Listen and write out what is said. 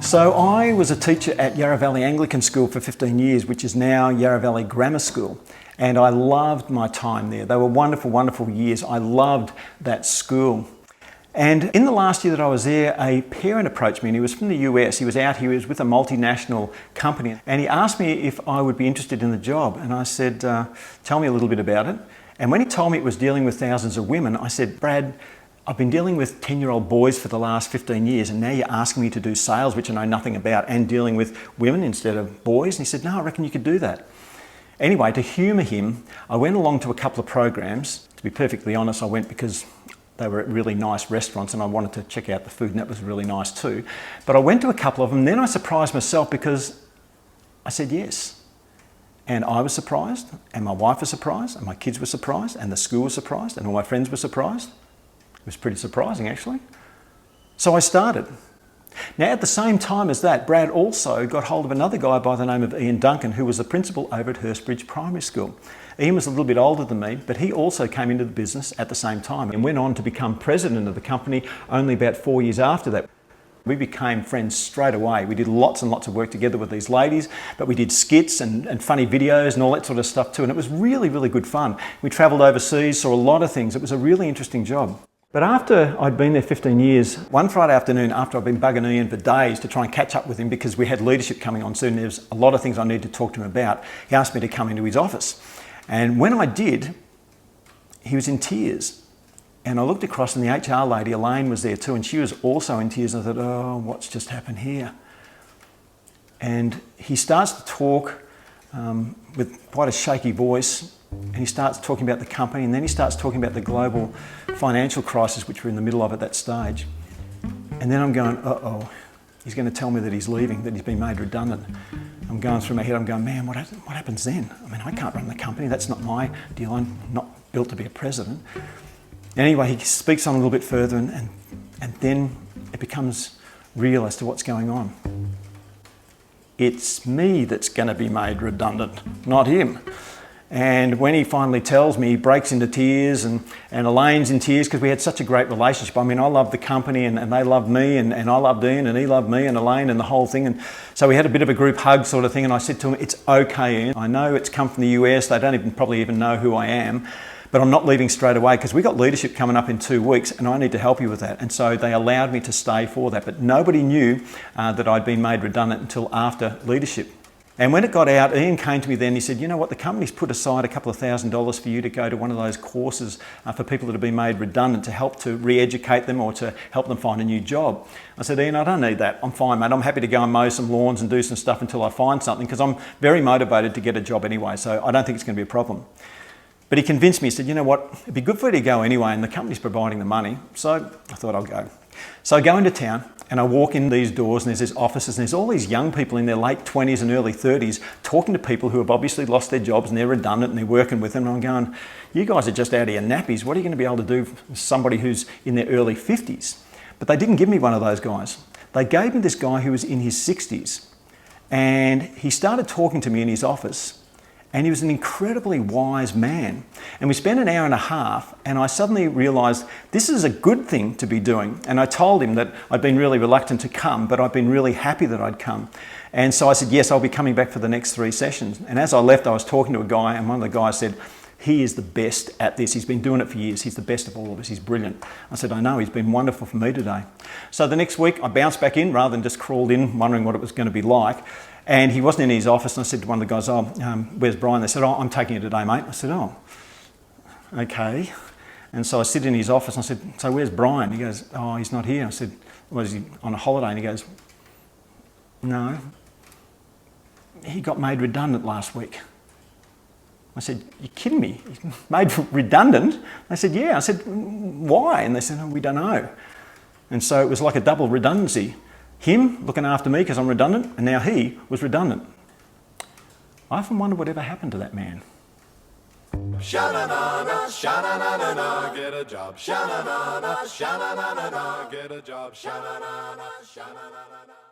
So I was a teacher at Yarra Valley Anglican School for 15 years, which is now Yarra Valley Grammar School. And I loved my time there. They were wonderful, wonderful years. I loved that school. And in the last year that I was there, a parent approached me, and he was from the US. He was out here, he was with a multinational company, and he asked me if I would be interested in the job. And I said, tell me a little bit about it. And when he told me it was dealing with thousands of women, I said, Brad, I've been dealing with 10-year-old boys for the last 15 years, and now you're asking me to do sales, which I know nothing about, and dealing with women instead of boys. And he said, no, I reckon you could do that. Anyway, to humour him, I went along to a couple of programs. To be perfectly honest, I went because they were at really nice restaurants and I wanted to check out the food, and that was really nice too. But I went to a couple of them, and then I surprised myself because I said yes. And I was surprised, and my wife was surprised, and my kids were surprised, and the school was surprised, and all my friends were surprised. It was pretty surprising, actually. So I started. Now, at the same time as that, Brad also got hold of another guy by the name of Ian Duncan, who was the principal over at Hurstbridge Primary School. Ian was a little bit older than me, but he also came into the business at the same time and went on to become president of the company only about 4 years after that. We became friends straight away. We did lots and lots of work together with these ladies, but we did skits and funny videos and all that sort of stuff too, and it was really, really good fun. We travelled overseas, saw a lot of things. It was a really interesting job. But after I'd been there 15 years, one Friday afternoon, after I'd been bugging Ian for days to try and catch up with him because we had leadership coming on soon, there was a lot of things I needed to talk to him about, he asked me to come into his office. And when I did, he was in tears. And I looked across, and the HR lady, Elaine, was there too, and she was also in tears. And I thought, oh, what's just happened here? And he starts to talk with quite a shaky voice, and he starts talking about the company, and then he starts talking about the global financial crisis which we're in the middle of at that stage. And then I'm going, uh-oh, he's going to tell me that he's leaving, that he's been made redundant. I'm going through my head, I'm going, man, what happens then? I mean, I can't run the company, that's not my deal, I'm not built to be a president. Anyway, he speaks on a little bit further, and then it becomes real as to what's going on. It's me that's going to be made redundant, not him. And when he finally tells me, he breaks into tears, and Elaine's in tears because we had such a great relationship. I mean, I loved the company, and they loved me, and I loved Ian, and he loved me and Elaine and the whole thing. And so we had a bit of a group hug sort of thing, and I said to him, it's okay, Ian. I know it's come from the US, they don't probably even know who I am, but I'm not leaving straight away because we've got leadership coming up in 2 weeks, and I need to help you with that. And so they allowed me to stay for that, but nobody knew that I'd been made redundant until after leadership. And when it got out, Ian came to me then, he said, you know what, the company's put aside a couple of $1,000s for you to go to one of those courses for people that have been made redundant to help to re-educate them or to help them find a new job. I said, Ian, I don't need that. I'm fine, mate. I'm happy to go and mow some lawns and do some stuff until I find something because I'm very motivated to get a job anyway, so I don't think it's going to be a problem. But he convinced me, he said, you know what, it'd be good for you to go anyway, and the company's providing the money, so I thought I'll go. So I go into town, and I walk in these doors, and there's these offices, and there's all these young people in their late 20s and early 30s talking to people who have obviously lost their jobs, and they're redundant, and they're working with them, and I'm going, you guys are just out of your nappies. What are you going to be able to do for somebody who's in their early 50s? But they didn't give me one of those guys. They gave me this guy who was in his 60s, and he started talking to me in his office. And he was an incredibly wise man. And we spent an hour and a half, and I suddenly realised this is a good thing to be doing. And I told him that I'd been really reluctant to come, but I'd been really happy that I'd come. And so I said, yes, I'll be coming back for the next 3 sessions. And as I left, I was talking to a guy, and one of the guys said, he is the best at this. He's been doing it for years. He's the best of all of us. He's brilliant. I said, I know, he's been wonderful for me today. So the next week, I bounced back in rather than just crawled in, wondering what it was going to be like. And he wasn't in his office, and I said to one of the guys, oh, where's Brian? They said, oh, I'm taking it today, mate. I said, oh, okay. And so I sit in his office, and I said, so where's Brian? He goes, oh, he's not here. I said, well, is he on a holiday? And he goes, no. He got made redundant last week. I said, you're kidding me? He's made redundant? They said, yeah. I said, why? And they said, oh, we don't know. And so it was like a double redundancy. Him looking after me because I'm redundant, and now he was redundant. I often wonder whatever happened to that man. Sha-na-na-na, sha-na-na-na-na, get a job. Sha-na-na-na, sha-na-na-na-na, get a job. Sha-na-na-na, sha-na-na-na-na.